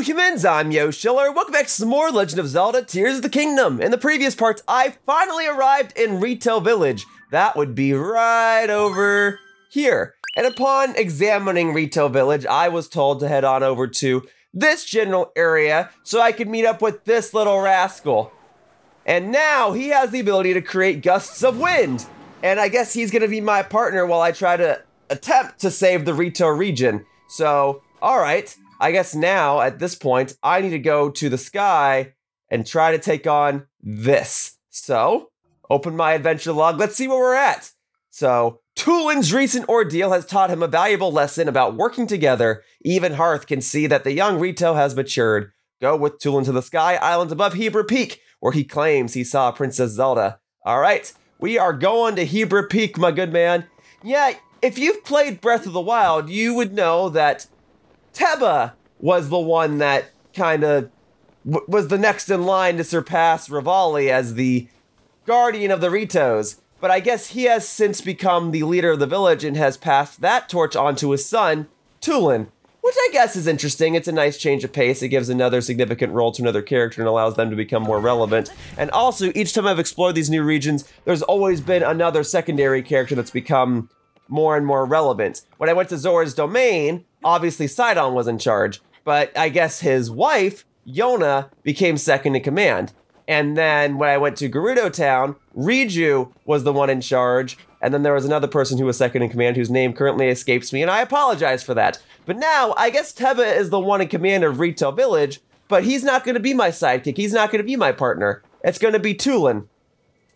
humans, I'm Yoshiller. Welcome back to some more Legend of Zelda Tears of the Kingdom. In the previous parts, I finally arrived in Rito Village. That would be right over here. And upon examining Rito Village, I was told to head on over to this general area so I could meet up with this little rascal. And now he has the ability to create gusts of wind. And I guess he's gonna be my partner while I try to attempt to save the Rito region. So, all right. I guess now, at this point, I need to go to the sky and try to take on this. So, open my adventure log. Let's see where we're at. So, Tulin's recent ordeal has taught him a valuable lesson about working together. Even Hearth can see that the young Rito has matured. Go with Tulin to the sky islands above Hebra Peak, where he claims he saw Princess Zelda. All right, we are going to Hebra Peak, my good man. Yeah, if you've played Breath of the Wild, you would know that Teba was the one that kind of was the next in line to surpass Rivali as the guardian of the Ritos. But I guess he has since become the leader of the village and has passed that torch on to his son, Tulin, which I guess is interesting. It's a nice change of pace. It gives another significant role to another character and allows them to become more relevant. And also, each time I've explored these new regions, there's always been another secondary character that's become more and more relevant. When I went to Zora's Domain, obviously Sidon was in charge, but I guess his wife, Yona, became second in command. And then when I went to Gerudo Town, Riju was the one in charge, and then there was another person who was second in command whose name currently escapes me, and I apologize for that. But now, I guess Teba is the one in command of Rito Village, but he's not going to be my sidekick, he's not going to be my partner. It's going to be Tulin.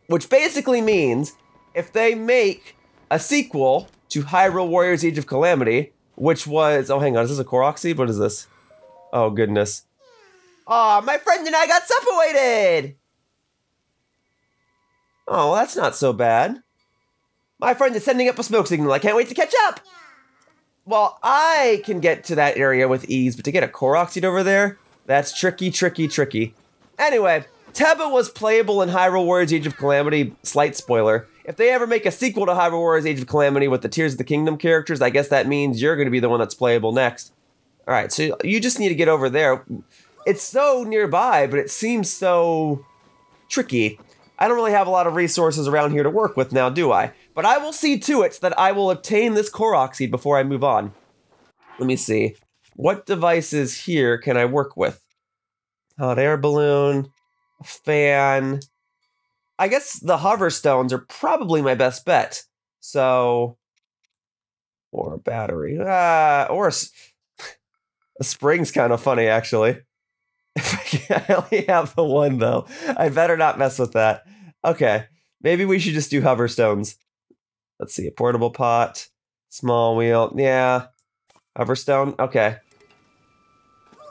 Which basically means, if they make a sequel to Hyrule Warriors Age of Calamity, which was, oh hang on, is this a Korok seed? What is this? Oh goodness. Aw, my friend and I got separated! Oh, well, that's not so bad. My friend is sending up a smoke signal, I can't wait to catch up! Well, I can get to that area with ease, but to get a Korok seed over there, that's tricky, tricky, tricky. Anyway, Teba was playable in Hyrule Warriors Age of Calamity, slight spoiler. If they ever make a sequel to Hyrule Warriors Age of Calamity with the Tears of the Kingdom characters, I guess that means you're going to be the one that's playable next. Alright, so you just need to get over there. It's so nearby, but it seems so tricky. I don't really have a lot of resources around here to work with now, do I? But I will see to it that I will obtain this Korok seed before I move on. Let me see. What devices here can I work with? Hot air balloon, a fan. I guess the hover stones are probably my best bet. So, or a battery. Or a spring's kind of funny, actually. I only have the one, though. I better not mess with that. Okay, maybe we should just do hover stones. Let's see, a portable pot, small wheel. Yeah, hover stone. Okay.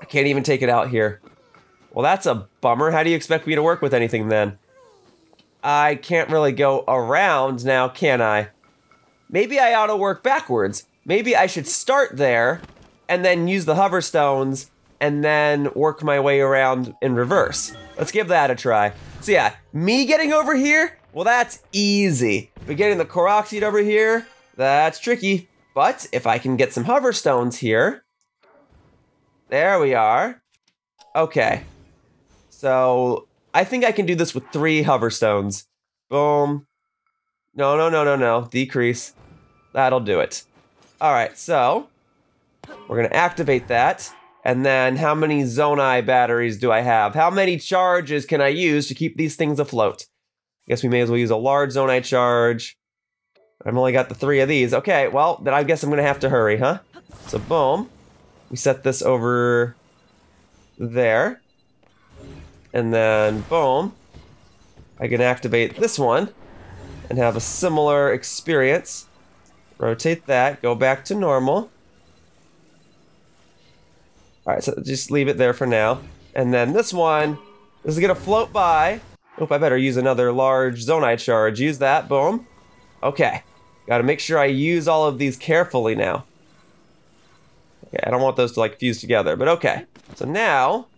I can't even take it out here. Well, that's a bummer. How do you expect me to work with anything then? I can't really go around now, can I? Maybe I ought to work backwards. Maybe I should start there and then use the hover stones and then work my way around in reverse. Let's give that a try. So yeah, me getting over here, well, that's easy. But getting the Korok seed over here, that's tricky. But if I can get some hover stones here, there we are. Okay, so I think I can do this with 3 hover stones. Boom. No. Decrease. That'll do it. All right, so we're gonna activate that. And then how many Zonai batteries do I have? How many charges can I use to keep these things afloat? I guess we may as well use a large Zonai charge. I've only got the 3 of these. Okay, well, then I guess I'm gonna have to hurry, huh? So boom. We set this over there. And then boom. I can activate this one and have a similar experience. Rotate that, go back to normal. Alright, so just leave it there for now. And then this one is gonna float by. Oop, I better use another large Zonai charge. Use that, boom. Okay, gotta make sure I use all of these carefully now. Okay, I don't want those to like fuse together, but okay. So now,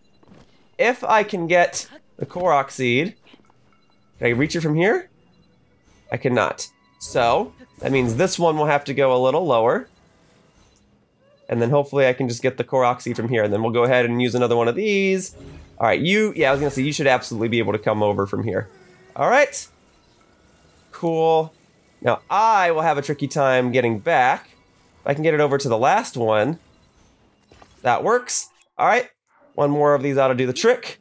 if I can get the Korok seed, can I reach it from here? I cannot. So, that means this one will have to go a little lower. And then hopefully I can just get the Korok seed from here. And then we'll go ahead and use another one of these. All right, yeah, I was gonna say, you should absolutely be able to come over from here. All right. Cool. Now I will have a tricky time getting back. If I can get it over to the last one. That works. All right. One more of these ought to do the trick.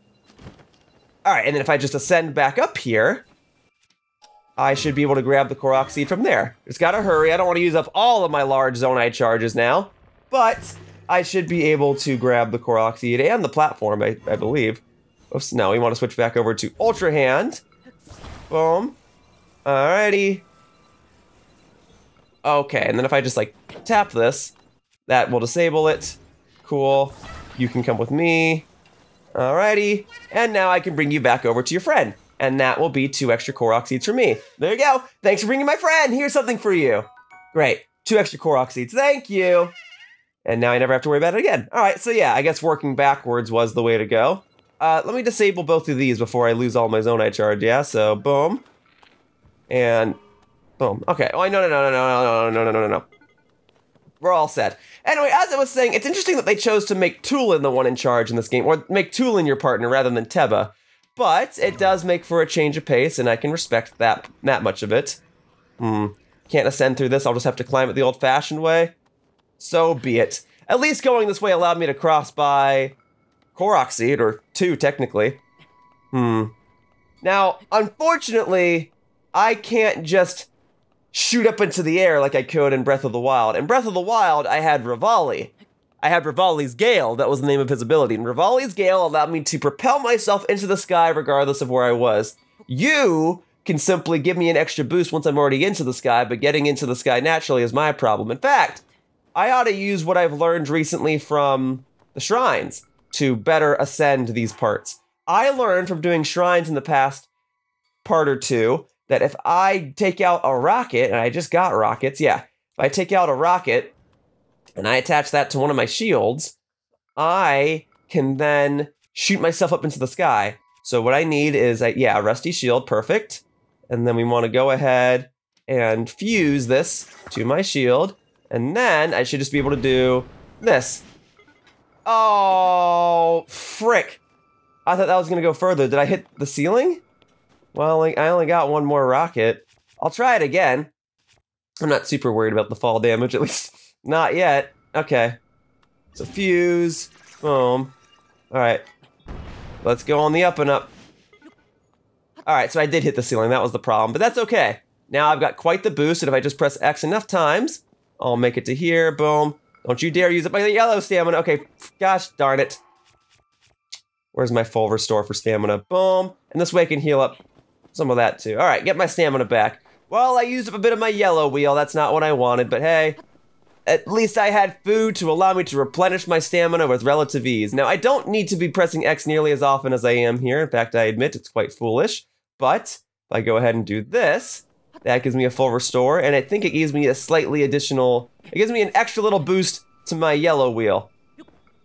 All right, and then if I just ascend back up here, I should be able to grab the Korok seed from there. Just gotta hurry. I don't want to use up all of my large Zonai charges now, but I should be able to grab the Korok seed and the platform, I believe. Oops, no, we want to switch back over to Ultra Hand. Boom. Alrighty. Okay, and then if I just like tap this, that will disable it. Cool. You can come with me. Alrighty. And now I can bring you back over to your friend. And that will be 2 extra Korok seeds for me. There you go. Thanks for bringing my friend. Here's something for you. Great. 2 extra Korok seeds. Thank you. And now I never have to worry about it again. All right, so yeah, I guess working backwards was the way to go. Let me disable both of these before I lose all my Zonai charge, yeah? So, boom. And boom. Okay. Oh, no. We're all set. Anyway, as I was saying, it's interesting that they chose to make Tulin the one in charge in this game, or make Tulin your partner rather than Teba. But it does make for a change of pace, and I can respect that much of it. Can't ascend through this, I'll just have to climb it the old-fashioned way. So be it. At least going this way allowed me to cross by Korok Seed, or 2 technically. Now, unfortunately, I can't just shoot up into the air like I could in Breath of the Wild. In Breath of the Wild, I had Revali. I had Revali's Gale, that was the name of his ability. And Revali's Gale allowed me to propel myself into the sky regardless of where I was. You can simply give me an extra boost once I'm already into the sky, but getting into the sky naturally is my problem. In fact, I ought to use what I've learned recently from the shrines to better ascend these parts. I learned from doing shrines in the past part or two that if I take out a rocket, and I just got rockets, yeah. If I take out a rocket, and I attach that to one of my shields, I can then shoot myself up into the sky. So what I need is, a rusty shield, perfect. And then we want to go ahead and fuse this to my shield. And then I should just be able to do this. Oh, frick. I thought that was going to go further. Did I hit the ceiling? Well, I only got one more rocket. I'll try it again. I'm not super worried about the fall damage, at least not yet. Okay. So fuse. Boom. Alright. Let's go on the up and up. Alright, so I did hit the ceiling. That was the problem, but that's okay. Now I've got quite the boost, and if I just press X enough times, I'll make it to here. Boom. Don't you dare use up my yellow stamina. Okay, gosh darn it. Where's my full restore for stamina? Boom. And this way I can heal up some of that too. Alright, get my stamina back. Well, I used up a bit of my yellow wheel. That's not what I wanted, but hey. At least I had food to allow me to replenish my stamina with relative ease. Now, I don't need to be pressing X nearly as often as I am here. In fact, I admit it's quite foolish. But if I go ahead and do this, that gives me a full restore, and I think it gives me a slightly additional... It gives me an extra little boost to my yellow wheel.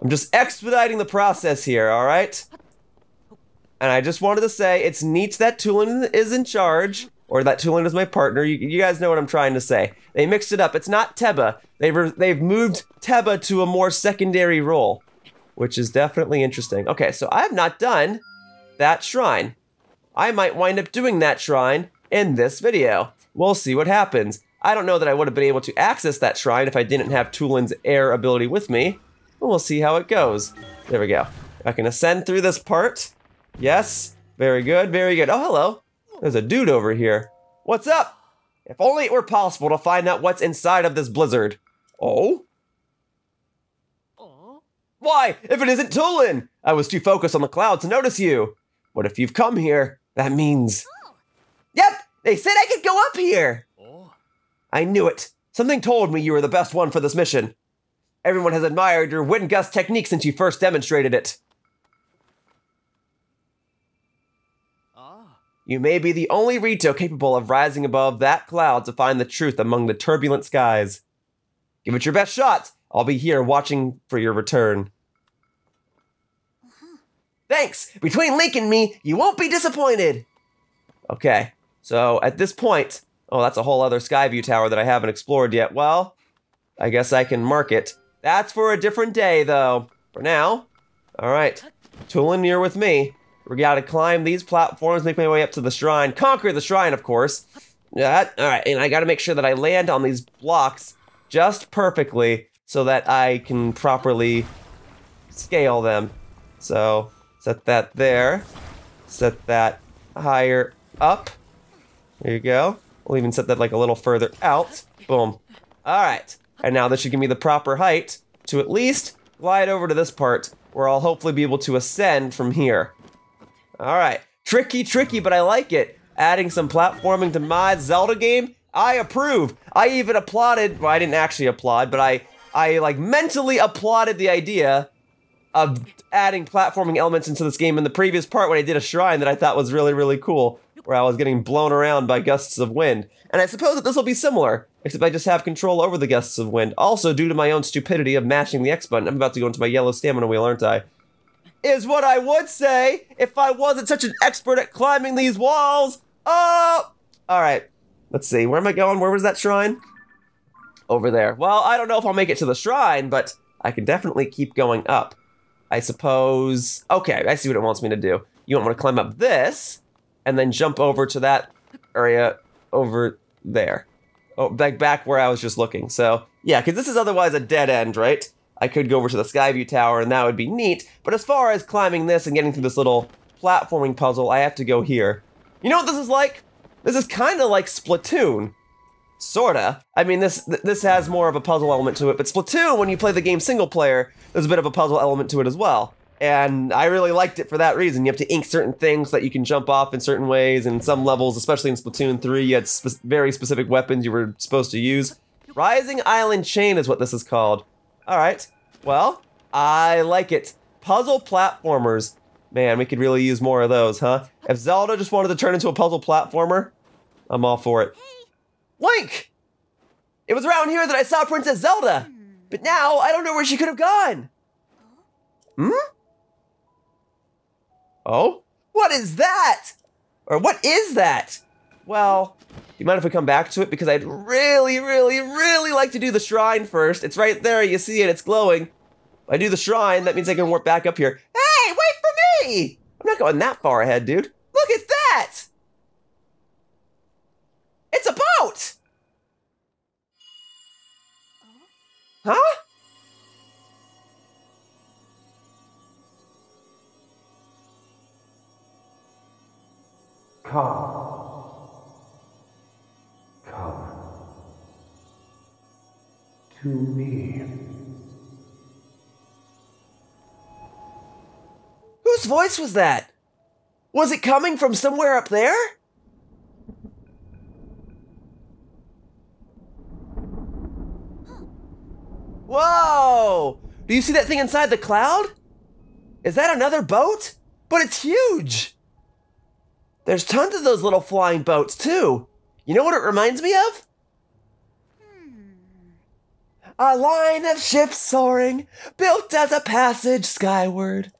I'm just expediting the process here, alright? And I just wanted to say, it's neat that Tulin is in charge, or that Tulin is my partner. You guys know what I'm trying to say. They mixed it up. It's not Teba. They've moved Teba to a more secondary role, which is definitely interesting. Okay, so I have not done that shrine. I might wind up doing that shrine in this video. We'll see what happens. I don't know that I would have been able to access that shrine if I didn't have Tulin's air ability with me. But we'll see how it goes. There we go. I can ascend through this part. Yes. Very good, very good. Oh, hello. There's a dude over here. What's up? If only it were possible to find out what's inside of this blizzard. Oh? Why, if it isn't Tulin! I was too focused on the cloud to notice you. What if you've come here? That means... Yep! They said I could go up here! I knew it. Something told me you were the best one for this mission. Everyone has admired your wind gust technique since you first demonstrated it. You may be the only Rito capable of rising above that cloud to find the truth among the turbulent skies. Give it your best shot. I'll be here watching for your return. Thanks! Between Link and me, you won't be disappointed! Okay, so at this point... Oh, that's a whole other Skyview tower that I haven't explored yet. Well, I guess I can mark it. That's for a different day, though. For now, all right. Tulin, you're with me. We gotta climb these platforms, make my way up to the shrine, conquer the shrine, of course. All right, and I gotta make sure that I land on these blocks just perfectly so that I can properly scale them. So, set that there. Set that higher up. There you go. We'll even set that like a little further out. Boom. All right. And now this should give me the proper height to at least glide over to this part where I'll hopefully be able to ascend from here. All right. Tricky, but I like it. Adding some platforming to my Zelda game, I approve. I even applauded, well, I didn't actually applaud, but I like mentally applauded the idea of adding platforming elements into this game in the previous part when I did a shrine that I thought was really, really cool, where I was getting blown around by gusts of wind. And I suppose that this will be similar, except I just have control over the gusts of wind. Also, due to my own stupidity of mashing the X button, I'm about to go into my yellow stamina wheel, aren't I? Is what I would say if I wasn't such an expert at climbing these walls. Oh! Alright, let's see, where am I going? Where was that shrine? Over there. Well, I don't know if I'll make it to the shrine, but I can definitely keep going up. I suppose... Okay, I see what it wants me to do. You want me to climb up this, and then jump over to that area over there. Oh, back where I was just looking. So, yeah, because this is otherwise a dead end, right? I could go over to the Skyview Tower, and that would be neat. But as far as climbing this and getting through this little platforming puzzle, I have to go here. You know what this is like? This is kind of like Splatoon. Sorta. I mean, this has more of a puzzle element to it, but Splatoon, when you play the game single player, there's a bit of a puzzle element to it as well. And I really liked it for that reason. You have to ink certain things so that you can jump off in certain ways, and some levels, especially in Splatoon 3, you had very specific weapons you were supposed to use. Rising Island Chain is what this is called. Alright, well, I like it. Puzzle platformers. Man, we could really use more of those, huh? If Zelda just wanted to turn into a puzzle platformer, I'm all for it. Link! It was around here that I saw Princess Zelda, but now I don't know where she could have gone. Hmm? Oh? What is that? Or what is that? Well, do you mind if we come back to it? Because I'd really like to do the shrine first. It's right there, you see it, it's glowing. If I do the shrine, that means I can warp back up here. Hey, wait for me! I'm not going that far ahead, dude. Look at that! It's a boat! Huh? Come to me. Whose voice was that? Was it coming from somewhere up there? Whoa! Do you see that thing inside the cloud? Is that another boat? But it's huge! There's tons of those little flying boats, too. You know what it reminds me of? A line of ships soaring, built as a passage skyward.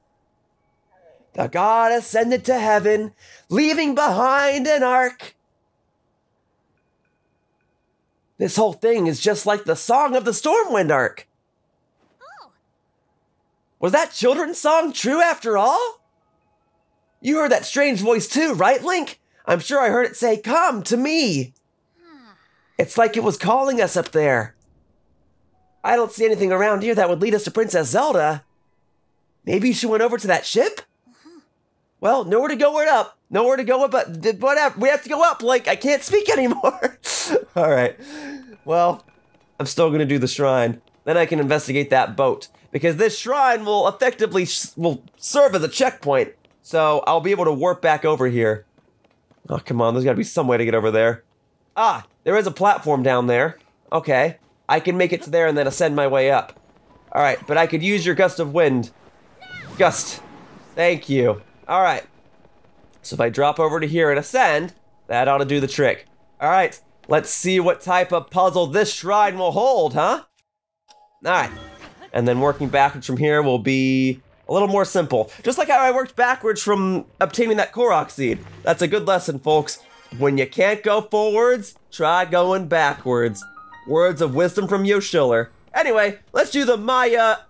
The god ascended to heaven, leaving behind an ark. This whole thing is just like the song of the Stormwind Ark. Oh. Was that children's song true after all? You heard that strange voice too, right, Link? I'm sure I heard it say, "Come to me." It's like it was calling us up there. I don't see anything around here that would lead us to Princess Zelda. Maybe she went over to that ship? Well, nowhere to go up. Nowhere to go up, but whatever. We have to go up, Link. I can't speak anymore. All right. Well, I'm still going to do the shrine. Then I can investigate that boat. Because this shrine will effectively serve as a checkpoint. So I'll be able to warp back over here. Oh, come on. There's got to be some way to get over there. Ah, there is a platform down there. Okay. I can make it to there and then ascend my way up. All right, but I could use your gust of wind. Gust. Thank you. All right. So if I drop over to here and ascend, that ought to do the trick. All right. Let's see what type of puzzle this shrine will hold, huh? All right. And then working backwards from here will be a little more simple. Just like how I worked backwards from obtaining that Korok seed. That's a good lesson, folks. When you can't go forwards, try going backwards. Words of wisdom from Yoshiller. Anyway, let's do the Mayaumekis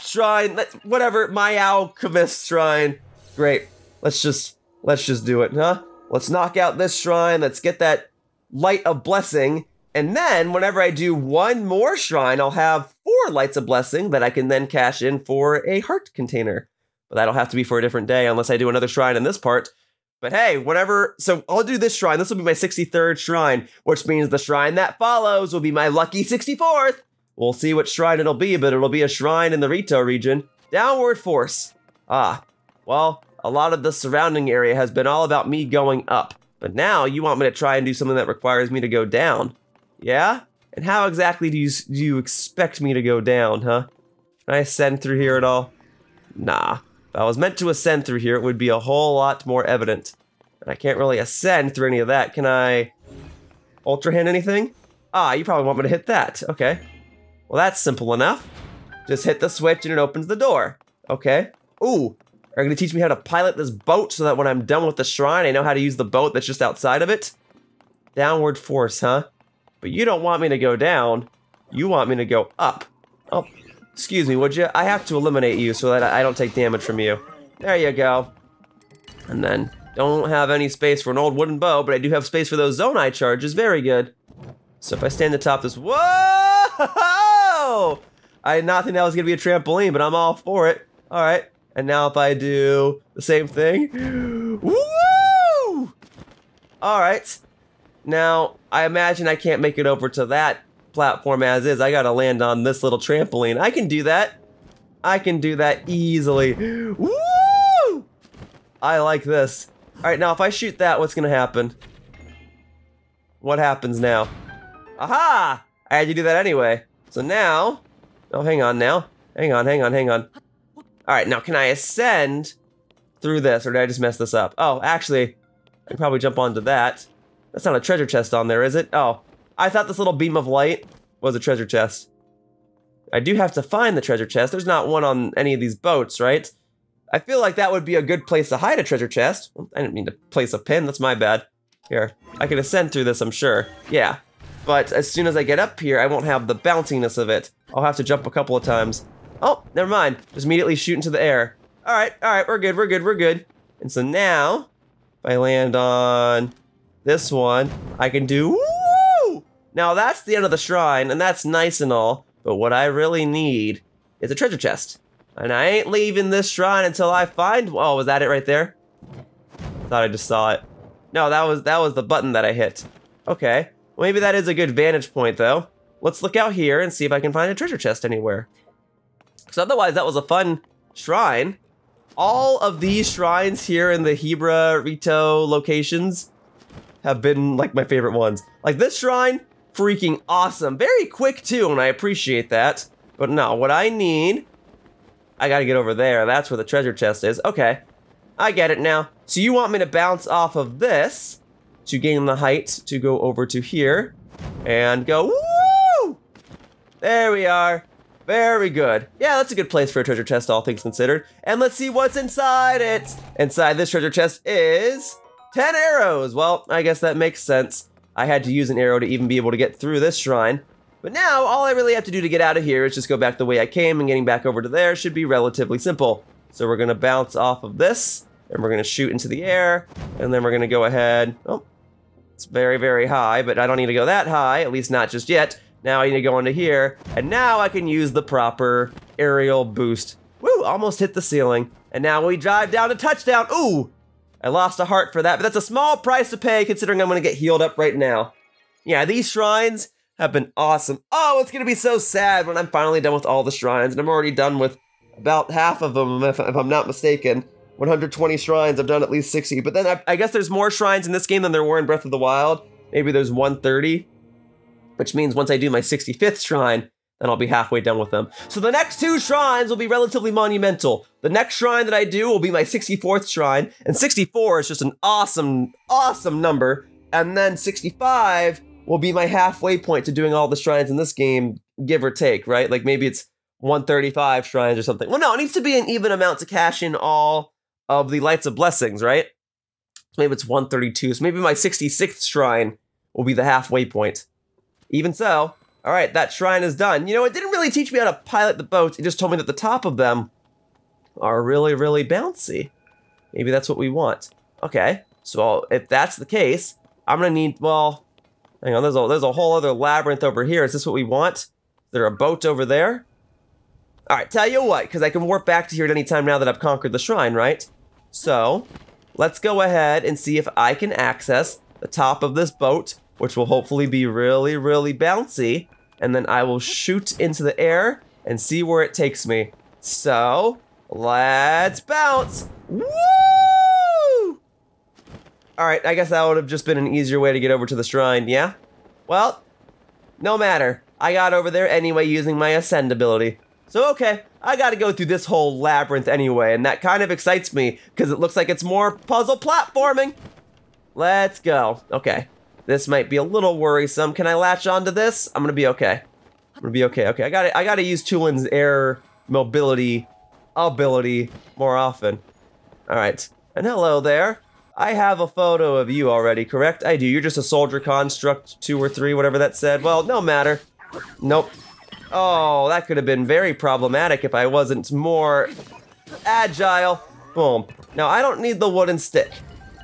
shrine. Whatever, Mayaumekis shrine. Great. Let's just do it, huh? Let's knock out this shrine. Let's get that light of blessing. And then whenever I do one more shrine, I'll have 4 lights of blessing that I can then cash in for a heart container. But that'll have to be for a different day unless I do another shrine in this part. But hey, so I'll do this shrine. This will be my 63rd shrine, which means the shrine that follows will be my lucky 64th. We'll see what shrine it'll be, but it'll be a shrine in the Rito region. Downward Force. Well, a lot of the surrounding area has been all about me going up. But now you want me to try and do something that requires me to go down. Yeah? And how exactly do you expect me to go down, huh? Can I ascend through here at all? Nah. If I was meant to ascend through here, it would be a whole lot more evident. And I can't really ascend through any of that. Can I Ultra Hand anything? You probably want me to hit that. Okay. Well, that's simple enough. Just hit the switch and it opens the door. Okay. Ooh. Are you going to teach me how to pilot this boat so that when I'm done with the shrine, I know how to use the boat that's just outside of it? Downward Force, huh? But you don't want me to go down. You want me to go up. Oh, excuse me, would you? I have to eliminate you so that I don't take damage from you. There you go. And then, don't have any space for an old wooden bow, but I do have space for those Zonai charges. Very good. So if I stand atop this... Whoa! I did not think that was going to be a trampoline, but I'm all for it. All right. And now if I do the same thing... Woo! All right. Now, I imagine I can't make it over to that platform as is. I gotta land on this little trampoline. I can do that. I can do that easily. Woo! I like this. Alright, now if I shoot that, what's gonna happen? What happens now? Aha! I had to do that anyway. So now... Oh, hang on now. Hang on. Alright, now can I ascend through this, or did I just mess this up? Oh, actually, I can probably jump onto that. That's not a treasure chest on there, is it? Oh, I thought this little beam of light was a treasure chest. I do have to find the treasure chest. There's not one on any of these boats, right? I feel like that would be a good place to hide a treasure chest. I didn't mean to place a pin, that's my bad. Here, I can ascend through this, I'm sure. Yeah, but as soon as I get up here, I won't have the bounciness of it. I'll have to jump a couple of times. Oh, never mind. Just immediately shoot into the air. All right, we're good. And so now, if I land on this one, I can do woo! Now that's the end of the shrine, and that's nice and all, but what I really need is a treasure chest. And I ain't leaving this shrine until I find... Oh, was that it right there? I thought I just saw it. No, that was the button that I hit. Okay, well, maybe that is a good vantage point, though. Let's look out here and see if I can find a treasure chest anywhere. Because otherwise, that was a fun shrine. All of these shrines here in the Hebra, Rito locations have been, like, my favorite ones. Like, this shrine, freaking awesome. Very quick, too, and I appreciate that. But no, what I need... I gotta get over there. That's where the treasure chest is. Okay. I get it now. So you want me to bounce off of this to gain the height to go over to here and go, woo! There we are. Very good. Yeah, that's a good place for a treasure chest, all things considered. And let's see what's inside it. Inside this treasure chest is 10 arrows. Well, I guess that makes sense. I had to use an arrow to even be able to get through this shrine. But now, all I really have to do to get out of here is just go back the way I came, and getting back over to there should be relatively simple. So we're gonna bounce off of this, and we're gonna shoot into the air, and then we're gonna go ahead. Oh, it's very, very high, but I don't need to go that high, at least not just yet. Now I need to go into here, and now I can use the proper aerial boost. Woo, almost hit the ceiling. And now we drive down to touchdown. Ooh, I lost a heart for that, but that's a small price to pay considering I'm gonna get healed up right now. Yeah, these shrines have been awesome. Oh, it's gonna be so sad when I'm finally done with all the shrines, and I'm already done with about half of them, if I'm not mistaken. 120 shrines, I've done at least 60, but then I guess there's more shrines in this game than there were in Breath of the Wild. Maybe there's 130, which means once I do my 65th shrine, then I'll be halfway done with them. So the next 2 shrines will be relatively monumental. The next shrine that I do will be my 64th shrine, and 64 is just an awesome, awesome number, and then 65 will be my halfway point to doing all the shrines in this game, give or take, right? Like maybe it's 135 shrines or something. Well, no, it needs to be an even amount to cash in all of the Lights of Blessings, right? So maybe it's 132, so maybe my 66th shrine will be the halfway point. Even so, All right, that shrine is done. You know, it didn't really teach me how to pilot the boats. It just told me that the top of them are really, really bouncy. Maybe that's what we want. Okay, so if that's the case, I'm gonna need, well, hang on, there's a whole other labyrinth over here. Is this what we want? Is there a boat over there? All right, tell you what, because I can warp back to here at any time now that I've conquered the shrine, right? So, let's go ahead and see if I can access the top of this boat, which will hopefully be really, really bouncy, and then I will shoot into the air and see where it takes me. So, let's bounce! Woo! Alright, I guess that would have just been an easier way to get over to the shrine, yeah? Well, no matter. I got over there anyway using my ascend ability. So okay, I gotta go through this whole labyrinth anyway, and that kind of excites me, because it looks like it's more puzzle platforming. Let's go. Okay, this might be a little worrisome. Can I latch onto this? I'm gonna be okay. I'm gonna be okay. Okay, I gotta use Tulin's air mobility ability more often. Alright, and hello there. I have a photo of you already, correct? I do. You're just a soldier construct 2 or 3, whatever that said. Well, no matter. Nope. Oh, that could have been very problematic if I wasn't more agile. Boom. Now, I don't need the wooden stick.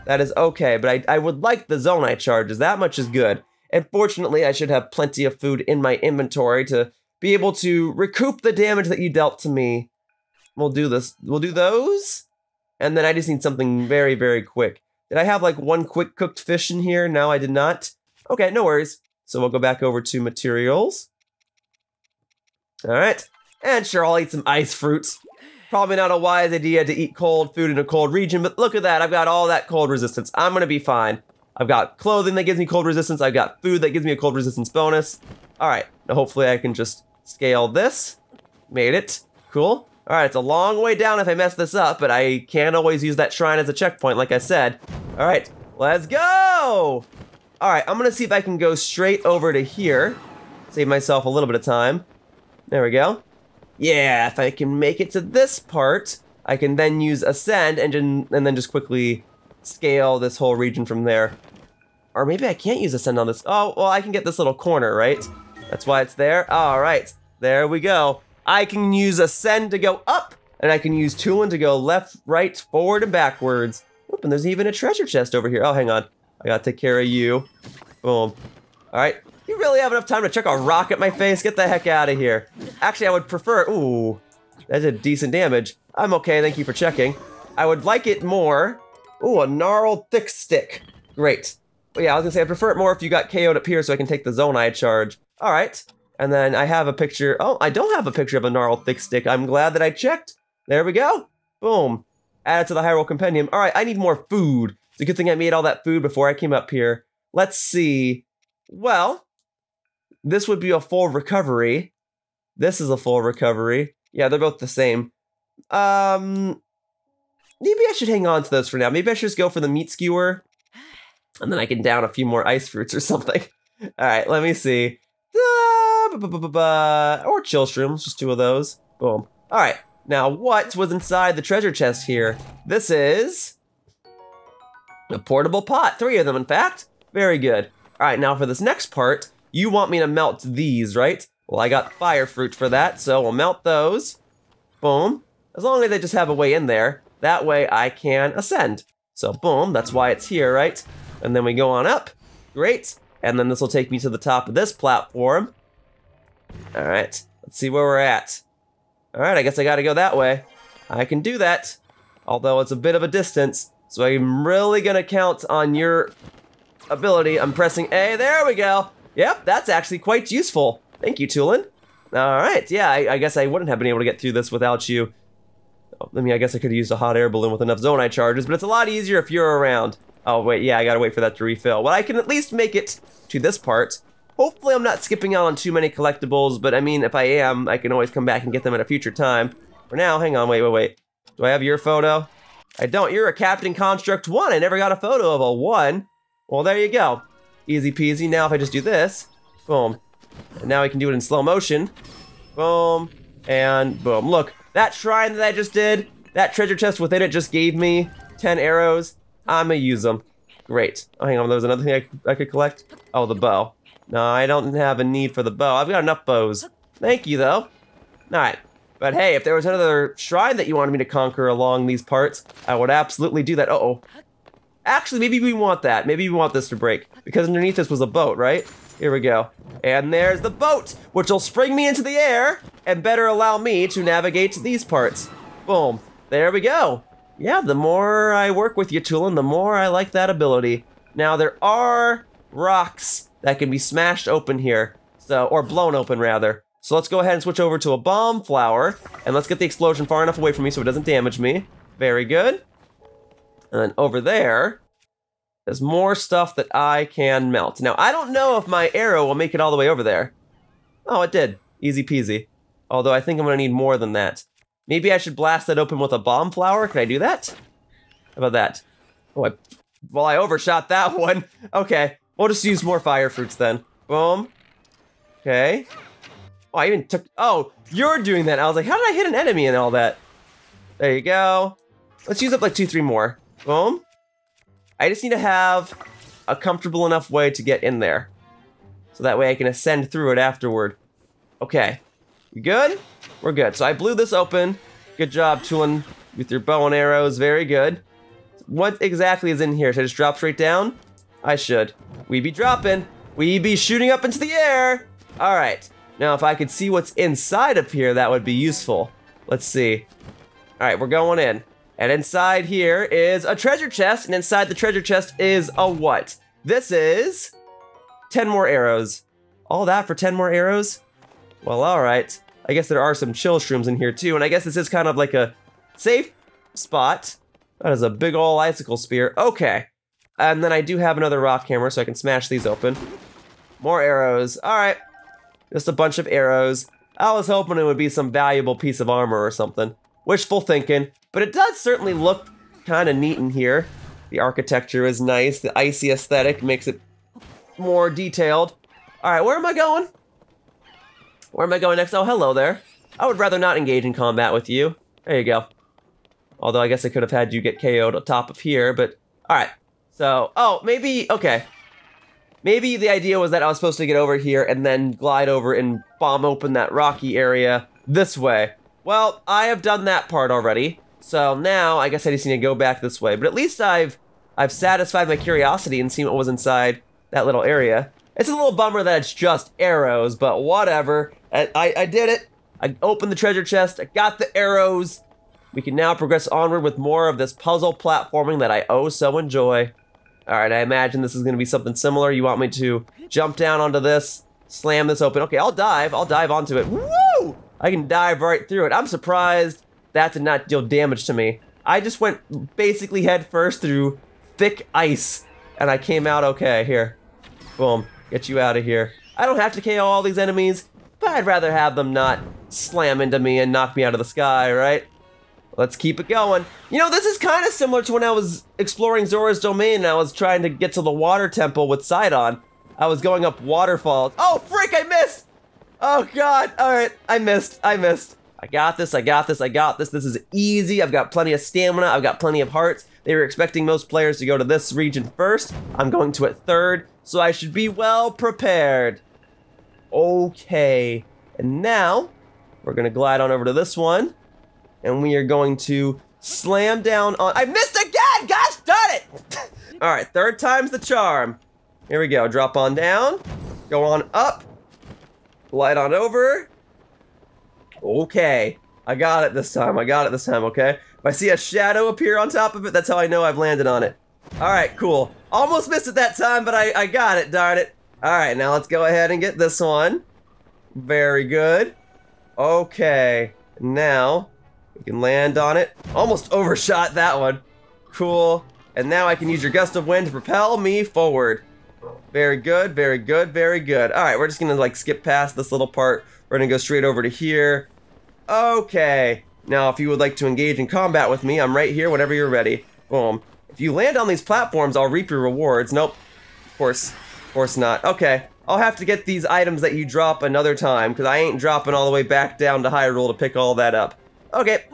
That is okay, but I would like the Zonai charges. That much is good. And fortunately, I should have plenty of food in my inventory to be able to recoup the damage that you dealt to me. We'll do this. We'll do those. And then I just need something very, very quick. Did I have like 1 quick cooked fish in here? No, I did not. Okay, no worries. So we'll go back over to materials. All right. And sure, I'll eat some ice fruits. Probably not a wise idea to eat cold food in a cold region, but look at that. I've got all that cold resistance. I'm going to be fine. I've got clothing that gives me cold resistance. I've got food that gives me a cold resistance bonus. All right. Now hopefully I can just scale this. Made it. Cool. All right, it's a long way down if I mess this up, but I can't always use that shrine as a checkpoint, like I said. All right, let's go! All right, I'm gonna see if I can go straight over to here. Save myself a little bit of time. There we go. Yeah, if I can make it to this part, I can then use Ascend and then just quickly scale this whole region from there. Or maybe I can't use Ascend on this. Oh, well, I can get this little corner, right? That's why it's there. All right, there we go. I can use Ascend to go up, and I can use Tulin to go left, right, forward, and backwards. Oop, and there's even a treasure chest over here. Oh, hang on. I gotta take care of you. Boom. All right. You really have enough time to chuck a rock at my face? Get the heck out of here. Actually, I would prefer... Ooh, that did decent damage. I'm okay, thank you for checking. I would like it more... Ooh, a gnarled thick stick. Great. But yeah, I was gonna say, I'd prefer it more if you got KO'd up here so I can take the Zonai charge. All right. And then I have a picture. Oh, I don't have a picture of a gnarled thick stick. I'm glad that I checked. There we go. Boom. Add it to the Hyrule Compendium. All right, I need more food. It's a good thing I made all that food before I came up here. Let's see. Well, this would be a full recovery. This is a full recovery. Yeah, they're both the same. Maybe I should hang on to those for now. Maybe I should just go for the meat skewer. And then I can down a few more ice fruits or something. All right, let me see. Or chill shrooms, just 2 of those. Boom. All right, now what was inside the treasure chest here? This is a portable pot, 3 of them in fact. Very good. All right, now for this next part, you want me to melt these, right? Well, I got fire fruit for that, so we'll melt those. Boom. As long as they just have a way in there, that way I can ascend. So boom, that's why it's here, right? And then we go on up. Great. And then this will take me to the top of this platform. All right, let's see where we're at. All right, I guess I gotta go that way. I can do that, although it's a bit of a distance, so I'm really gonna count on your ability. I'm pressing A, there we go. Yep, that's actually quite useful. Thank you, Tulin. All right, yeah, I guess I wouldn't have been able to get through this without you. I mean, I guess I could have used a hot air balloon with enough Zonai charges, but it's a lot easier if you're around. Oh, wait, yeah, I gotta wait for that to refill. Well, I can at least make it to this part. Hopefully I'm not skipping out on too many collectibles, but I mean, if I am, I can always come back and get them at a future time. For now, hang on, wait. Do I have your photo? I don't. You're a Captain Construct 1. I never got a photo of a 1. Well, there you go. Easy peasy. Now if I just do this, boom. And now I can do it in slow motion. Boom, and boom. Look, that shrine that I just did, that treasure chest within it just gave me 10 arrows. I'm gonna use them. Great. Oh, hang on, there was another thing I could collect. Oh, the bow. No, I don't have a need for the bow. I've got enough bows. Thank you, though. Alright. But hey, if there was another shrine that you wanted me to conquer along these parts, I would absolutely do that. Uh-oh. Actually, maybe we want that. Maybe we want this to break. Because underneath this was a boat, right? Here we go. And there's the boat, which will spring me into the air and better allow me to navigate to these parts. Boom. There we go. Yeah, the more I work with you, Tulin, the more I like that ability. Now, there are rocks that can be smashed open here. Or blown open, rather. So let's go ahead and switch over to a bomb flower. And let's get the explosion far enough away from me so it doesn't damage me. Very good. And then over there, there's more stuff that I can melt. Now, I don't know if my arrow will make it all the way over there. Oh, it did. Easy peasy. Although I think I'm going to need more than that. Maybe I should blast that open with a bomb flower. Can I do that? How about that? Oh, well, I overshot that one. Okay, we'll just use more fire fruits then. Boom. Okay. Oh, I even took... Oh, you're doing that. I was like, how did I hit an enemy and all that? There you go. Let's use up like 2-3 more. Boom. I just need to have a comfortable enough way to get in there. So that way I can ascend through it afterward. Okay. You good? We're good. So I blew this open. Good job, Tulin, with your bow and arrows. Very good. What exactly is in here? Should I just drop straight down? I should. We be dropping. We be shooting up into the air. All right. Now, if I could see what's inside of here, that would be useful. Let's see. All right, we're going in. And inside here is a treasure chest, and inside the treasure chest is a what? This is 10 more arrows. All that for 10 more arrows? Well, all right. I guess there are some chill shrooms in here too, and I guess this is kind of like a safe spot. That is a big ol' icicle spear. Okay. And then I do have another rock hammer, so I can smash these open. More arrows. All right. Just a bunch of arrows. I was hoping it would be some valuable piece of armor or something. Wishful thinking. But it does certainly look kind of neat in here. The architecture is nice. The icy aesthetic makes it more detailed. All right, where am I going? Where am I going next? Oh, hello there. I would rather not engage in combat with you. There you go. Although I guess I could have had you get KO'd on top of here, but... Alright. So, oh, maybe... Okay. Maybe the idea was that I was supposed to get over here and then glide over and bomb open that rocky area this way. Well, I have done that part already. So now, I guess I just need to go back this way. But at least I've satisfied my curiosity and seen what was inside that little area. It's a little bummer that it's just arrows, but whatever. I did it. I opened the treasure chest. I got the arrows. We can now progress onward with more of this puzzle platforming that I oh so enjoy. Alright, I imagine this is going to be something similar. You want me to jump down onto this, slam this open. Okay, I'll dive onto it. Woo! I can dive right through it. I'm surprised that did not deal damage to me. I just went basically head first through thick ice, and I came out okay. Here. Boom. Get you out of here. I don't have to KO all these enemies, but I'd rather have them not slam into me and knock me out of the sky, right? Let's keep it going. You know, this is kind of similar to when I was exploring Zora's Domain and I was trying to get to the water temple with Sidon. I was going up waterfalls. Oh, frick, I missed! Oh, God. All right, I missed. I got this. This is easy. I've got plenty of stamina. I've got plenty of hearts. They were expecting most players to go to this region first. I'm going to it third, so I should be well prepared. Okay. And now, we're going to glide on over to this one. And we are going to slam down on... I missed again! Gosh darn it! Alright, third time's the charm. Here we go. Drop on down. Go on up. Glide on over. Okay. I got it this time, okay? If I see a shadow appear on top of it, that's how I know I've landed on it. Alright, cool. Almost missed it that time, but I got it, darn it. Alright, now let's go ahead and get this one. Very good. Okay. Now... we can land on it. Almost overshot that one. Cool. And now I can use your gust of wind to propel me forward. Very good, very good, very good. Alright, we're just gonna like skip past this little part. We're gonna go straight over to here. Okay. Now, if you would like to engage in combat with me, I'm right here whenever you're ready. Boom. If you land on these platforms, I'll reap your rewards. Nope. Of course not. Okay. I'll have to get these items that you drop another time, because I ain't dropping all the way back down to Hyrule to pick all that up. Okay,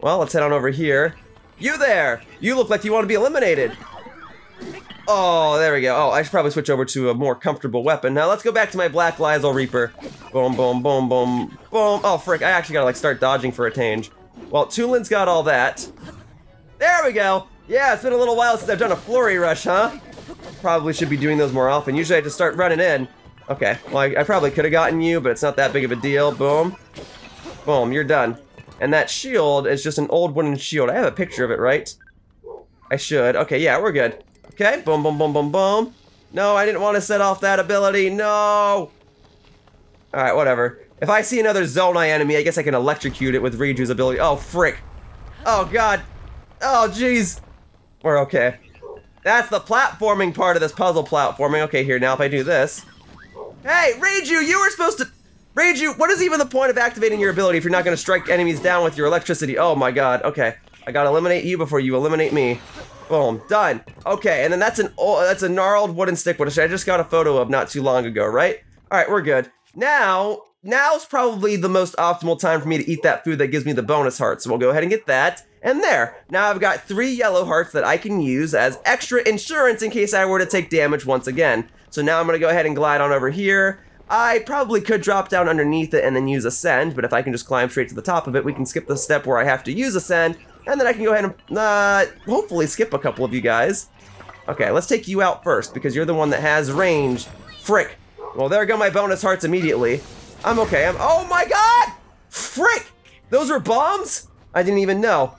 well, let's head on over here. You there! You look like you want to be eliminated. Oh, there we go. Oh, I should probably switch over to a more comfortable weapon. Now let's go back to my Black Lysol Reaper. Boom, boom, boom, boom, boom. Oh, frick, I actually gotta like start dodging for a change. Well, Tulin's got all that. There we go. Yeah, it's been a little while since I've done a flurry rush, huh? Probably should be doing those more often. Usually I just start running in. Okay, well, I probably could have gotten you, but it's not that big of a deal. Boom. Boom, you're done. And that shield is just an old wooden shield. I have a picture of it, right? I should. Okay, yeah, we're good. Okay, boom, boom, boom, boom, boom. No, I didn't want to set off that ability. No! Alright, whatever. If I see another Zonai enemy, I guess I can electrocute it with Riju's ability. Oh, frick. Oh, God. Oh, jeez. We're okay. That's the platforming part of this puzzle platforming. Okay, here, now if I do this. Hey, Riju, you were supposed to... Riju, what is even the point of activating your ability if you're not going to strike enemies down with your electricity? Oh, my God. Okay. I gotta eliminate you before you eliminate me. Boom, done. Okay, and then that's a gnarled wooden stick, which I just got a photo of not too long ago, right? All right, we're good. Now's probably the most optimal time for me to eat that food that gives me the bonus heart. So we'll go ahead and get that. And there. Now I've got 3 yellow hearts that I can use as extra insurance in case I were to take damage once again. So now I'm gonna go ahead and glide on over here. I probably could drop down underneath it and then use Ascend, but if I can just climb straight to the top of it, we can skip the step where I have to use Ascend. And then I can go ahead and, hopefully skip a couple of you guys. Okay, let's take you out first, because you're the one that has range. Frick. Well, there go my bonus hearts immediately. I'm okay. Oh my God! Frick! Those were bombs? I didn't even know.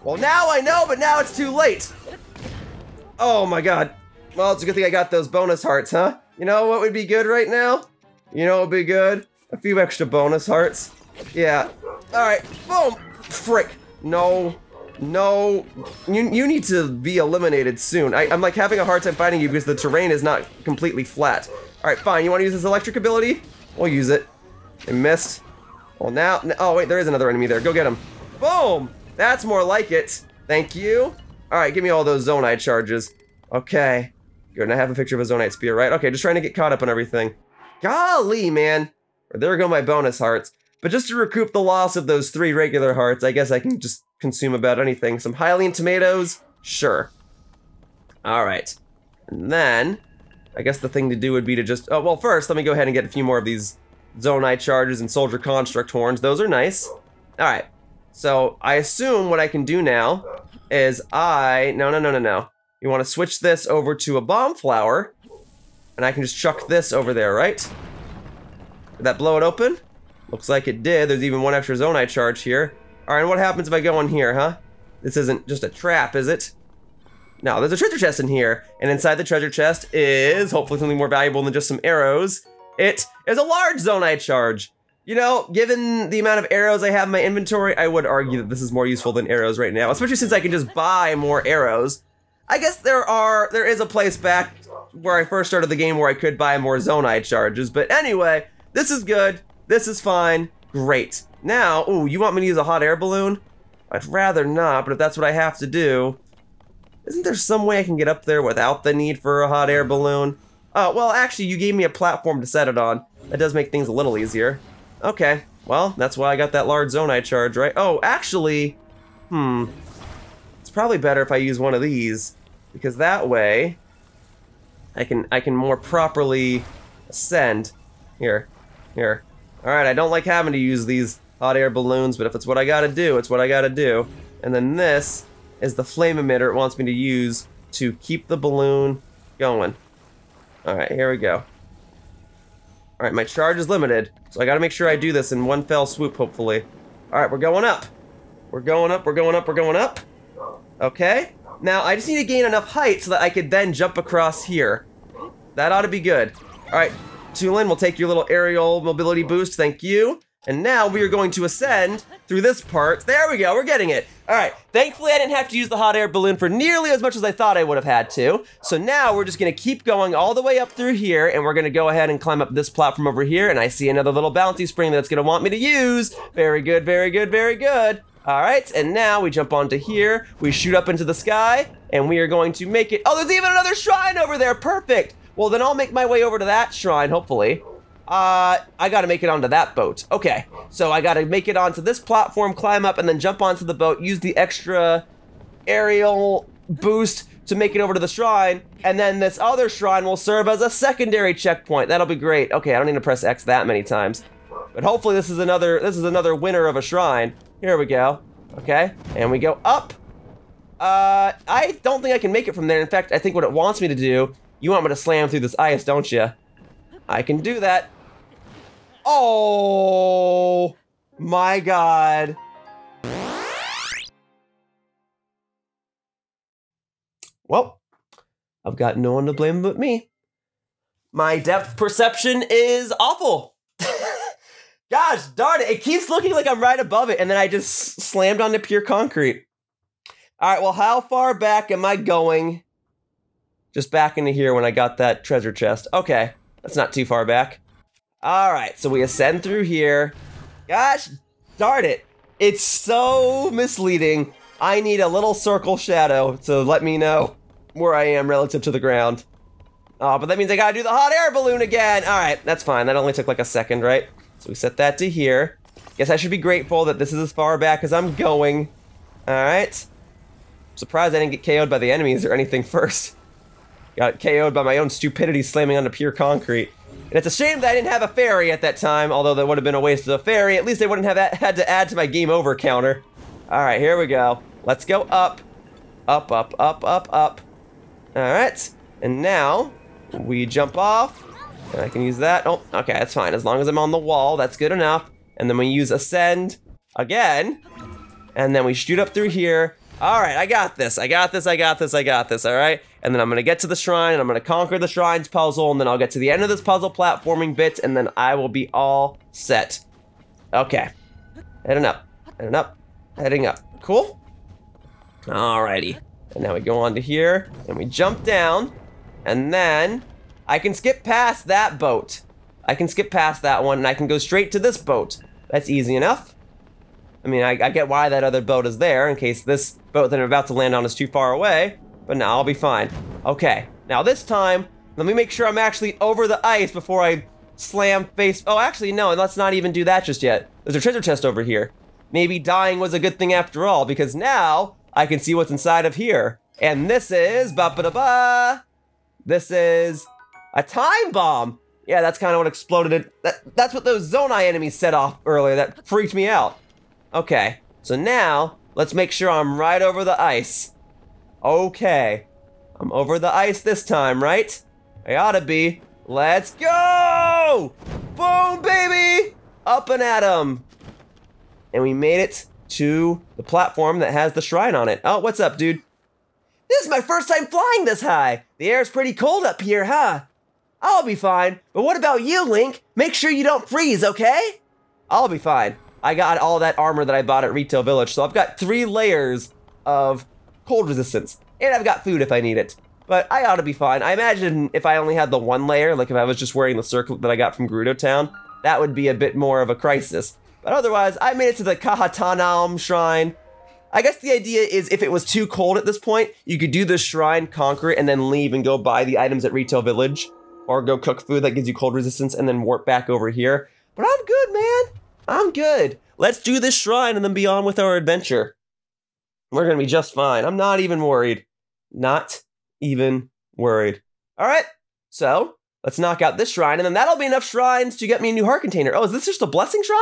Well, now I know, but now it's too late. Oh my God. Well, it's a good thing I got those bonus hearts, huh? You know what would be good right now? You know what would be good? A few extra bonus hearts. Yeah. All right. Boom! Frick. No. No, you need to be eliminated soon. I'm like having a hard time fighting you because the terrain is not completely flat. All right, fine. You want to use this electric ability? We'll use it. I missed. Well, now, oh wait, there is another enemy there. Go get him. Boom! That's more like it. Thank you. All right, give me all those Zonite charges. Okay. Good, and I have a picture of a Zonite spear, right? Okay, just trying to get caught up on everything. Golly, man. There go my bonus hearts. But just to recoup the loss of those 3 regular hearts, I guess I can just consume about anything. Some Hylian tomatoes? Sure. Alright. And then, I guess the thing to do would be to just... Oh, well, first, let me go ahead and get a few more of these Zonite charges and Soldier Construct horns. Those are nice. Alright. So, I assume what I can do now is No. You want to switch this over to a bomb flower, and I can just chuck this over there, right? Did that blow it open? Looks like it did. There's even 1 extra Zonite charge here. Alright, and what happens if I go in here, huh? This isn't just a trap, is it? No, there's a treasure chest in here. And inside the treasure chest is hopefully something more valuable than just some arrows. It is a large Zonite charge. You know, given the amount of arrows I have in my inventory, I would argue that this is more useful than arrows right now, especially since I can just buy more arrows. I guess there is a place back where I first started the game where I could buy more Zonite charges, but anyway, this is good. This is fine. Great. Now, ooh, you want me to use a hot air balloon? I'd rather not, but if that's what I have to do... Isn't there some way I can get up there without the need for a hot air balloon? Oh, well, actually, you gave me a platform to set it on. That does make things a little easier. Okay, well, that's why I got that large Zonite charge, right? Oh, actually, it's probably better if I use one of these, because that way I can more properly ascend. Here. Alright, I don't like having to use these hot air balloons, but if it's what I gotta do, it's what I gotta do. And then this is the flame emitter it wants me to use to keep the balloon going. Alright, here we go. Alright, my charge is limited, so I gotta make sure I do this in one fell swoop, hopefully. Alright, we're going up. We're going up. Okay. Now, I just need to gain enough height so that I could then jump across here. That ought to be good. Alright, Tulin, we'll take your little aerial mobility boost, thank you. And now we are going to ascend through this part. There we go, we're getting it. Alright, thankfully I didn't have to use the hot air balloon for nearly as much as I thought I would have had to. So now we're just gonna keep going all the way up through here, and we're gonna go ahead and climb up this platform over here, and I see another little bouncy spring that's gonna want me to use. Very good, very good, very good. Alright, and now we jump onto here, we shoot up into the sky, and we are going to make it. Oh, there's even another shrine over there, perfect! Well, then I'll make my way over to that shrine, hopefully. I gotta make it onto that boat. Okay, so I gotta make it onto this platform, climb up, and then jump onto the boat, use the extra aerial boost to make it over to the shrine, and then this other shrine will serve as a secondary checkpoint. That'll be great. Okay, I don't need to press X that many times. But hopefully this is another winner of a shrine. Here we go. Okay, and we go up. I don't think I can make it from there. In fact, I think what it wants me to do, you want me to slam through this ice, don't you? I can do that. Oh my god. Well, I've got no one to blame but me. My depth perception is awful. Gosh darn it, it keeps looking like I'm right above it, and then I just slammed onto pure concrete. All right, well, how far back am I going? Just back into here when I got that treasure chest. Okay, that's not too far back. All right, so we ascend through here. Gosh darn it, it's so misleading. I need a little circle shadow to let me know where I am relative to the ground. Oh, but that means I gotta do the hot air balloon again. All right, that's fine. That only took like a second, right? So we set that to here. Guess I should be grateful that this is as far back as I'm going. All right. Surprised I didn't get KO'd by the enemies or anything first. Got KO'd by my own stupidity slamming onto pure concrete. And it's a shame that I didn't have a fairy at that time, although that would have been a waste of a fairy. At least they wouldn't have had to add to my game over counter. All right, here we go. Let's go up. Up, up, up, up, up. All right. And now we jump off. And I can use that. Oh, okay, that's fine. As long as I'm on the wall, that's good enough. And then we use ascend again. And then we shoot up through here. All right, I got this. I got this, I got this, I got this, all right? And then I'm gonna get to the shrine, and I'm gonna conquer the shrine's puzzle, and then I'll get to the end of this puzzle platforming bit, and then I will be all set. Okay. Heading up, heading up, heading up. Cool? Alrighty. And now we go on to here, and we jump down, and then I can skip past that boat. I can skip past that one, and I can go straight to this boat. That's easy enough. I mean, I get why that other boat is there, in case this boat that I'm about to land on is too far away, but now I'll be fine. Okay, now this time, let me make sure I'm actually over the ice before I slam face... Oh, actually, no, let's not even do that just yet. There's a treasure chest over here. Maybe dying was a good thing after all, because now I can see what's inside of here. And this is... Ba-ba-da-ba! This is... a time bomb! Yeah, that's kind of what exploded it. That's what those Zonai enemies set off earlier. That freaked me out. Okay, so now, let's make sure I'm right over the ice. Okay, I'm over the ice this time, right? I ought to be. Let's go! Boom, baby! Up and at 'em. And we made it to the platform that has the shrine on it. Oh, what's up, dude? This is my first time flying this high. The air's pretty cold up here, huh? I'll be fine. But what about you, Link? Make sure you don't freeze, okay? I'll be fine. I got all that armor that I bought at Rito Village, so I've got 3 layers of cold resistance. And I've got food if I need it. But I ought to be fine. I imagine if I only had the 1 layer, like if I was just wearing the circlet that I got from Gerudo Town, that would be a bit more of a crisis. But otherwise, I made it to the Kahatanaum shrine. I guess the idea is if it was too cold at this point, you could do this shrine, conquer it, and then leave and go buy the items at Rito Village. Or go cook food that gives you cold resistance and then warp back over here. But I'm good, man. I'm good. Let's do this shrine and then be on with our adventure. We're gonna be just fine. I'm not even worried. Not even worried. All right, so let's knock out this shrine and then that'll be enough shrines to get me a new heart container. Oh, is this just a blessing shrine?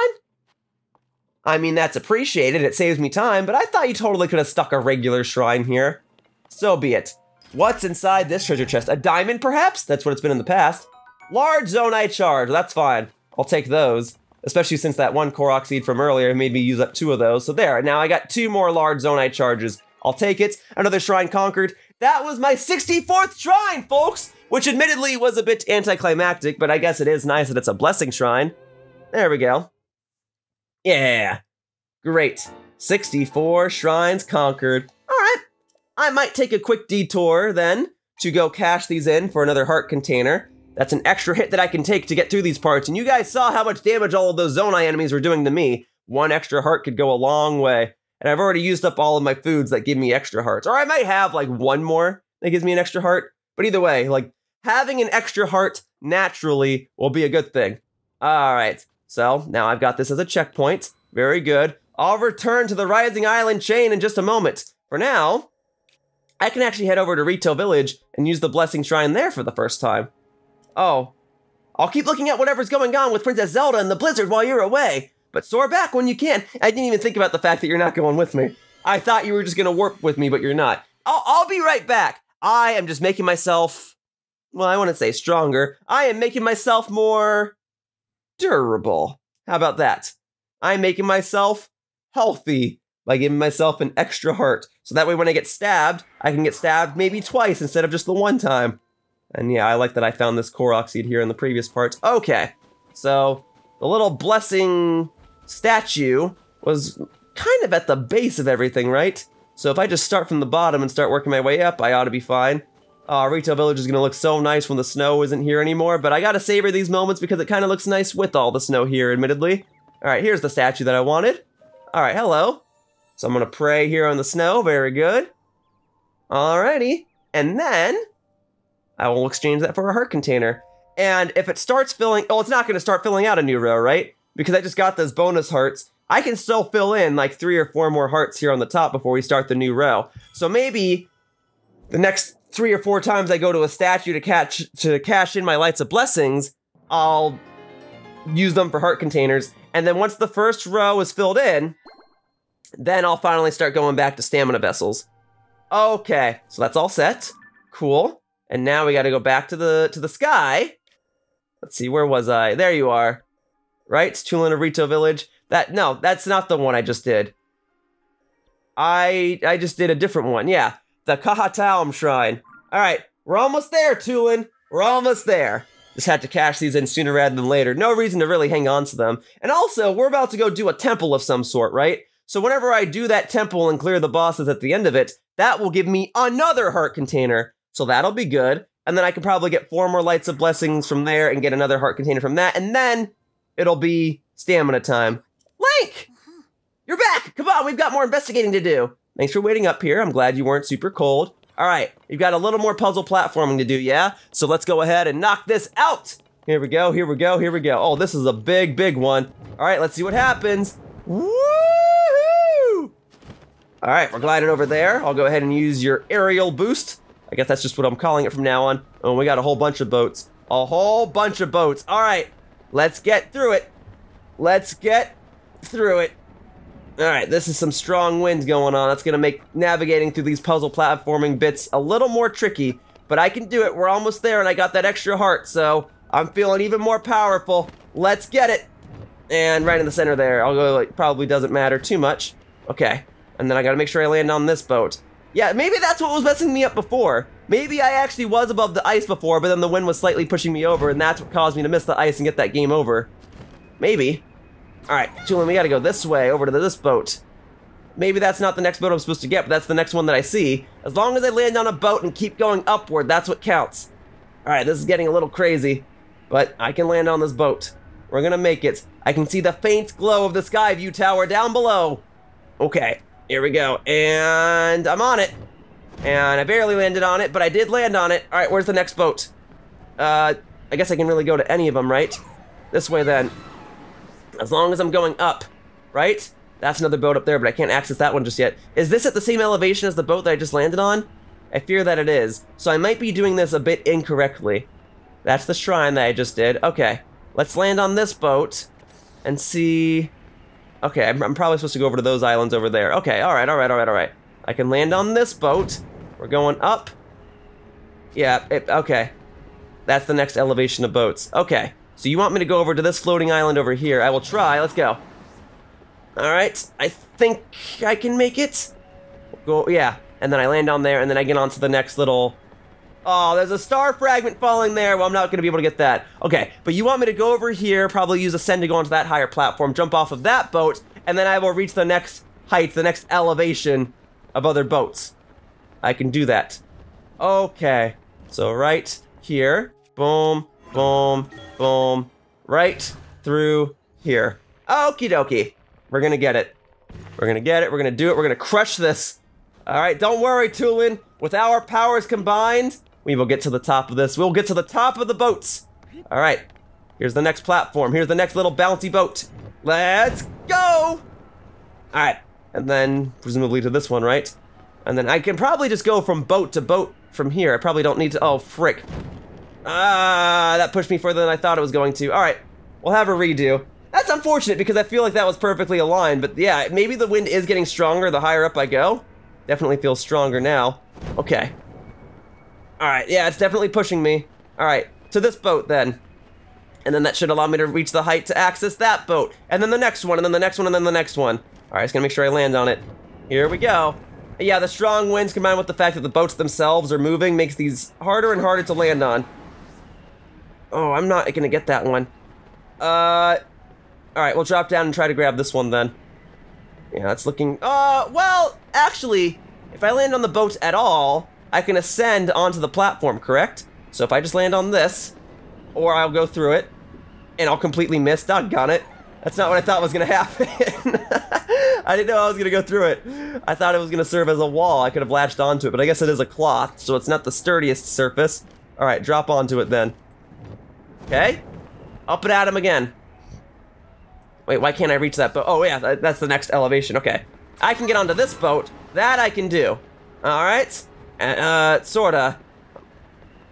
I mean, that's appreciated. It saves me time, but I thought you totally could have stuck a regular shrine here. So be it. What's inside this treasure chest? A diamond, perhaps? That's what it's been in the past. Large Zonai charge. That's fine. I'll take those. Especially since that one Korok seed from earlier made me use up 2 of those. So there, now I got 2 more large Zonai charges. I'll take it. Another shrine conquered. That was my 64th shrine, folks! Which admittedly was a bit anticlimactic, but I guess it is nice that it's a blessing shrine. There we go. Yeah. Great. 64 shrines conquered. Alright. I might take a quick detour, then, to go cash these in for another heart container. That's an extra hit that I can take to get through these parts, and you guys saw how much damage all of those Zonai enemies were doing to me. 1 extra heart could go a long way. And I've already used up all of my foods that give me extra hearts. Or I might have, like, 1 more that gives me an extra heart. But either way, like, having an extra heart naturally will be a good thing. Alright, so now I've got this as a checkpoint. Very good. I'll return to the Rising Island chain in just a moment. For now, I can actually head over to Rito Village and use the Blessing Shrine there for the first time. Oh. I'll keep looking at whatever's going on with Princess Zelda and the Blizzard while you're away. But soar back when you can. I didn't even think about the fact that you're not going with me. I thought you were just gonna warp with me, but you're not. I'll be right back. I am just making myself, well, I wouldn't say stronger. I am making myself more durable. How about that? I'm making myself healthy by giving myself an extra heart. So that way when I get stabbed, I can get stabbed maybe twice instead of just the one time. And yeah, I like that I found this Korok seed here in the previous parts. Okay, so the little blessing statue was kind of at the base of everything, right? So if I just start from the bottom and start working my way up, I ought to be fine. Rito Village is going to look so nice when the snow isn't here anymore, but I gotta savor these moments because it kind of looks nice with all the snow here, admittedly. Alright, here's the statue that I wanted. Alright, hello. So I'm going to pray here on the snow, very good. Alrighty, and then I will exchange that for a heart container. And if it starts filling, oh, it's not going to start filling out a new row, right? Because I just got those bonus hearts. I can still fill in like 3 or 4 more hearts here on the top before we start the new row. So maybe the next 3 or 4 times I go to a statue to cash in my Lights of Blessings, I'll use them for heart containers. And then once the first row is filled in, then I'll finally start going back to stamina vessels. Okay, so that's all set. Cool. And now we got to go back to the sky. Let's see, where was I? There you are. Right? Tulin of Rito Village. No, that's not the one I just did. I just did a different one. Yeah, the Kahatanaum shrine. All right, we're almost there, Tulin. We're almost there. Just had to cash these in sooner rather than later. No reason to really hang on to them. And also, we're about to go do a temple of some sort, right? So whenever I do that temple and clear the bosses at the end of it, that will give me another heart container. So that'll be good. And then I can probably get 4 more Lights of Blessings from there and get another heart container from that. And then it'll be stamina time. Link! You're back! Come on, we've got more investigating to do. Thanks for waiting up here. I'm glad you weren't super cold. All right, we've got a little more puzzle platforming to do, yeah? So let's go ahead and knock this out. Here we go, here we go, here we go. Oh, this is a big, big one. All right, let's see what happens. Woohoo! All right, we're gliding over there. I'll go ahead and use your aerial boost. I guess that's just what I'm calling it from now on. Oh, we got a whole bunch of boats. A whole bunch of boats. All right, let's get through it. Let's get through it. All right, this is some strong wind going on. That's going to make navigating through these puzzle platforming bits a little more tricky, but I can do it. We're almost there, and I got that extra heart, so I'm feeling even more powerful. Let's get it. And right in the center there. I'll go, like, probably doesn't matter too much. Okay, and then I got to make sure I land on this boat. Yeah, maybe that's what was messing me up before. Maybe I actually was above the ice before, but then the wind was slightly pushing me over, and that's what caused me to miss the ice and get that game over. Maybe. Alright, Tulin, we gotta go this way, over to this boat. Maybe that's not the next boat I'm supposed to get, but that's the next one that I see. As long as I land on a boat and keep going upward, that's what counts. Alright, this is getting a little crazy, but I can land on this boat. We're gonna make it. I can see the faint glow of the sky view tower down below. Okay, here we go, and I'm on it. And I barely landed on it, but I did land on it. Alright, where's the next boat? I guess I can really go to any of them, right? This way then. As long as I'm going up, right? That's another boat up there, but I can't access that one just yet. Is this at the same elevation as the boat that I just landed on? I fear that it is. So I might be doing this a bit incorrectly. That's the shrine that I just did. Okay, let's land on this boat and see... Okay, I'm probably supposed to go over to those islands over there. Okay, alright, alright, alright, alright. I can land on this boat. We're going up. Yeah, okay. That's the next elevation of boats. Okay. So you want me to go over to this floating island over here? I will try. Let's go. All right. I think I can make it. Go. Yeah. And then I land on there, and then I get onto the next little... Oh, there's a star fragment falling there. Well, I'm not going to be able to get that. Okay. But you want me to go over here, probably use Ascend to go onto that higher platform, jump off of that boat, and then I will reach the next height, the next elevation of other boats. I can do that. Okay. So right here. Boom. Boom. Boom. Right through here. Okie dokie. We're gonna get it. We're gonna get it. We're gonna do it. We're gonna crush this. Alright, don't worry, Tulin. With our powers combined, we will get to the top of this. We'll get to the top of the boats. Alright. Here's the next platform. Here's the next little bouncy boat. Let's go! Alright. And then, presumably to this one, right? And then I can probably just go from boat to boat from here. I probably don't need to, oh, frick. That pushed me further than I thought it was going to. All right, we'll have a redo. That's unfortunate because I feel like that was perfectly aligned, but yeah, maybe the wind is getting stronger the higher up I go. Definitely feels stronger now. Okay. All right, yeah, it's definitely pushing me. All right, to this boat then. And then that should allow me to reach the height to access that boat. And then the next one, and then the next one, and then the next one. All right, just gonna make sure I land on it. Here we go. Yeah, the strong winds combined with the fact that the boats themselves are moving makes these harder and harder to land on. Oh, I'm not gonna get that one. All right, we'll drop down and try to grab this one then. Yeah, that's looking, well, actually, if I land on the boat at all, I can ascend onto the platform, correct? So if I just land on this, or I'll go through it, and I'll completely miss, doggone it. That's not what I thought was gonna happen. I didn't know I was gonna go through it. I thought it was gonna serve as a wall. I could have latched onto it, but I guess it is a cloth, so it's not the sturdiest surface. All right, drop onto it then. Okay, up and at him again. Wait, why can't I reach that boat? Oh yeah, that's the next elevation, okay. I can get onto this boat, that I can do. All right, sorta.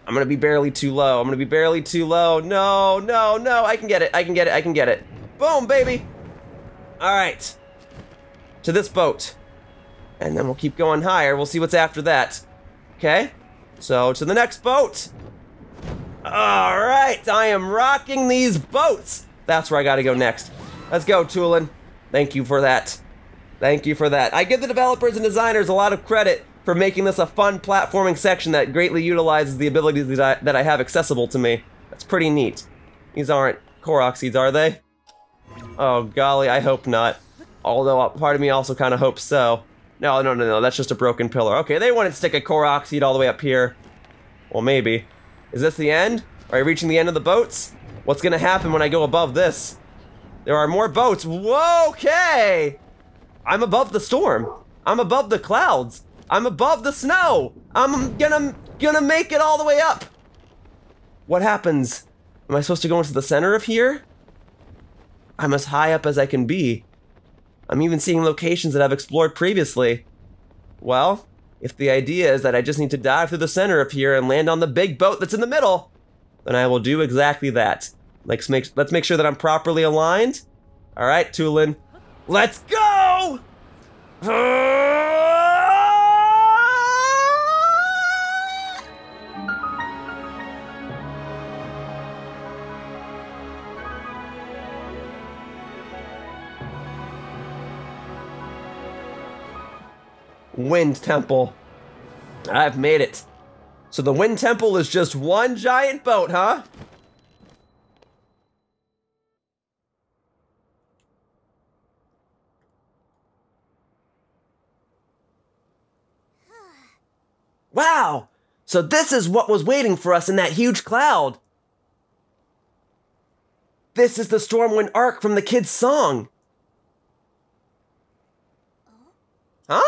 I'm gonna be barely too low, I'm gonna be barely too low. No, no, no, I can get it, I can get it, I can get it. Boom, baby. All right, to this boat. And then we'll keep going higher, we'll see what's after that. Okay, so to the next boat. All right, I am rocking these boats. That's where I gotta go next. Let's go, Tulin. Thank you for that. Thank you for that. I give the developers and designers a lot of credit for making this a fun platforming section that greatly utilizes the abilities that I have accessible to me. That's pretty neat. These aren't Korok seeds, are they? Oh, golly, I hope not. Although, part of me also kind of hopes so. No, no, no, no, that's just a broken pillar. Okay, they wouldn't stick a Korok seed all the way up here. Well, maybe. Is this the end? Are you reaching the end of the boats? What's gonna happen when I go above this? There are more boats. Whoa, okay! I'm above the storm. I'm above the clouds. I'm above the snow. I'm gonna make it all the way up. What happens? Am I supposed to go into the center of here? I'm as high up as I can be. I'm even seeing locations that I've explored previously. Well, if the idea is that I just need to dive through the center of here and land on the big boat that's in the middle, then I will do exactly that. Let's make sure that I'm properly aligned. All right, Tulin, let's go! Wind Temple. I've made it. So the Wind Temple is just one giant boat, huh? Wow! So this is what was waiting for us in that huge cloud. This is the Stormwind Ark from the kid's song. Huh?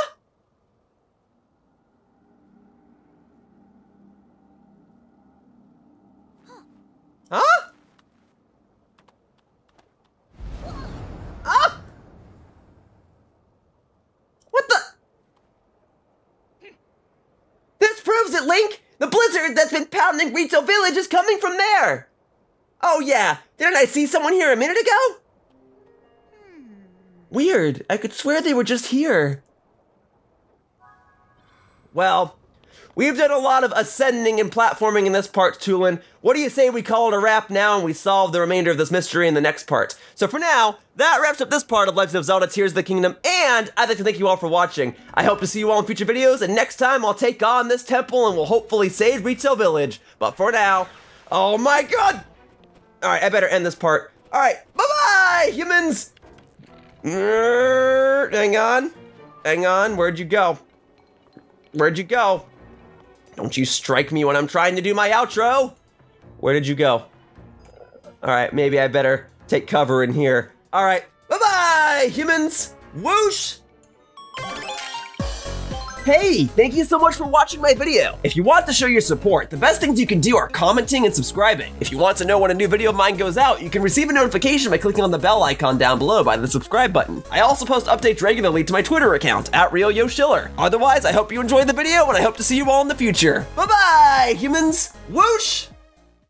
Huh? Ah! What the? This proves it, Link! The blizzard that's been pounding Rito Village is coming from there! Oh yeah, didn't I see someone here a minute ago? Weird, I could swear they were just here. Well, we've done a lot of ascending and platforming in this part, Tulin. What do you say we call it a wrap now and we solve the remainder of this mystery in the next part? So for now, that wraps up this part of Legend of Zelda Tears of the Kingdom, and I'd like to thank you all for watching. I hope to see you all in future videos, and next time I'll take on this temple and we'll hopefully save Rito Village. But for now, oh my god! Alright, I better end this part. Alright, bye-bye, humans! Hang on. Hang on, where'd you go? Where'd you go? Don't you strike me when I'm trying to do my outro! Where did you go? Alright, maybe I better take cover in here. Alright, bye-bye, humans! Whoosh! Hey, thank you so much for watching my video. If you want to show your support, the best things you can do are commenting and subscribing. If you want to know when a new video of mine goes out, you can receive a notification by clicking on the bell icon down below by the subscribe button. I also post updates regularly to my Twitter account, @RealYoshiller. Otherwise, I hope you enjoyed the video, and I hope to see you all in the future. Bye-bye, humans! Whoosh!